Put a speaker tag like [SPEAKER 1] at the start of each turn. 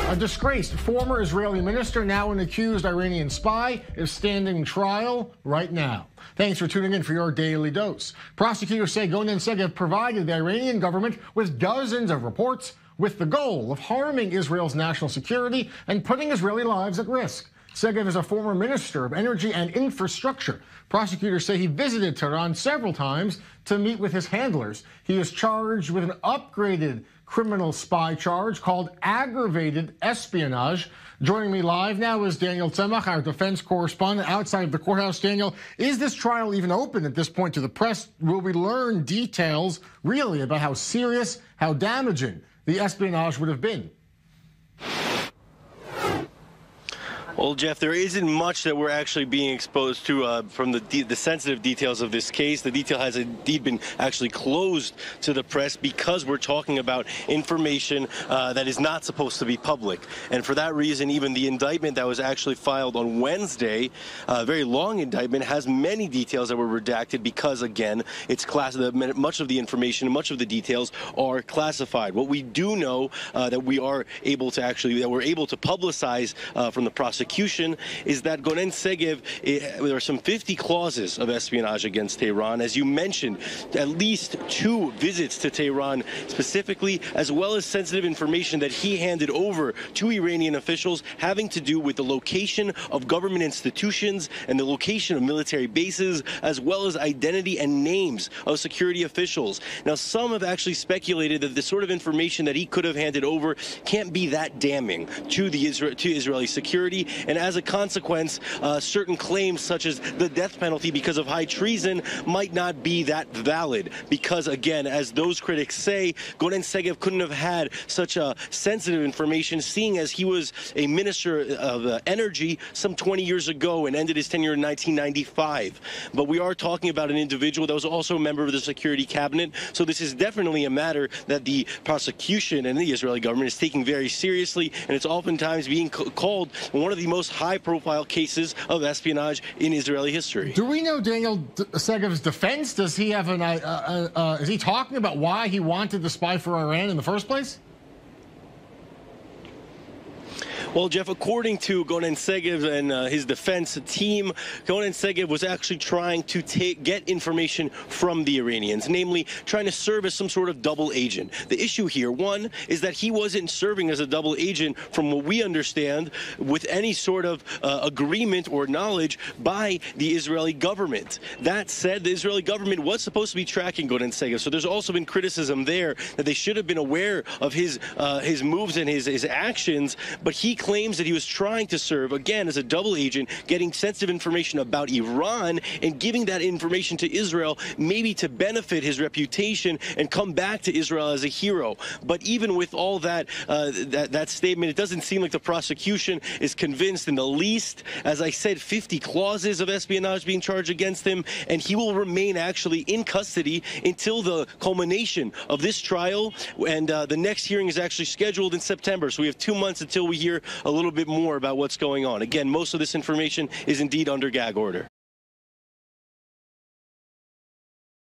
[SPEAKER 1] A disgraced former Israeli minister, now an accused Iranian spy, is standing trial right now. Thanks for tuning in for your daily dose. Prosecutors say Gonen Segev provided the Iranian government with dozens of reports with the goal of harming Israel's national security and putting Israeli lives at risk. Segev is a former minister of energy and infrastructure. Prosecutors say he visited Tehran several times to meet with his handlers. He is charged with an upgraded criminal spy charge called aggravated espionage. Joining me live now is Daniel Tsemach, our defense correspondent outside of the courthouse. Daniel, is this trial even open at this point to the press? Will we learn details really about how serious, how damaging the espionage would have been?
[SPEAKER 2] Well, Jeff, there isn't much that we're actually being exposed to from the sensitive details of this case. The detail has indeed been actually closed to the press because we're talking about information that is not supposed to be public. And for that reason, even the indictment that was actually filed on Wednesday, a very long indictment, has many details that were redacted because, again, it's much of the information, much of the details are classified. What we do know that we're able to publicize from the prosecution is that Gonen Segev, there are some 50 clauses of espionage against Tehran. As you mentioned, at least 2 visits to Tehran specifically, as well as sensitive information that he handed over to Iranian officials having to do with the location of government institutions and the location of military bases, as well as identity and names of security officials. Now, some have actually speculated that the sort of information that he could have handed over can't be that damning to Israeli security. And as a consequence, certain claims such as the death penalty because of high treason might not be that valid because, again, as those critics say, Gonen Segev couldn't have had such sensitive information, seeing as he was a minister of energy some 20 years ago and ended his tenure in 1995. But we are talking about an individual that was also a member of the security cabinet, so this is definitely a matter that the prosecution and the Israeli government is taking very seriously, and it's oftentimes being called one of the most high-profile cases of espionage in Israeli history.
[SPEAKER 1] Do we know Daniel Segev's defense? Does he have is he talking about why he wanted to spy for Iran in the first place?
[SPEAKER 2] Well, Jeff, according to Gonen Segev and his defense team, Gonen Segev was actually trying to get information from the Iranians, namely trying to serve as some sort of double agent. The issue here, one, is that he wasn't serving as a double agent, from what we understand, with any sort of agreement or knowledge by the Israeli government. That said, the Israeli government was supposed to be tracking Gonen Segev, so there's also been criticism there that they should have been aware of his moves and his actions, but he claims that he was trying to serve, again, as a double agent, getting sensitive information about Iran and giving that information to Israel, maybe to benefit his reputation and come back to Israel as a hero. But even with all that statement, it doesn't seem like the prosecution is convinced in the least. As I said, 50 clauses of espionage being charged against him, and he will remain actually in custody until the culmination of this trial, and the next hearing is actually scheduled in September. So we have 2 months until we hear a little bit more about what's going on. Again, most of this information is indeed under gag order.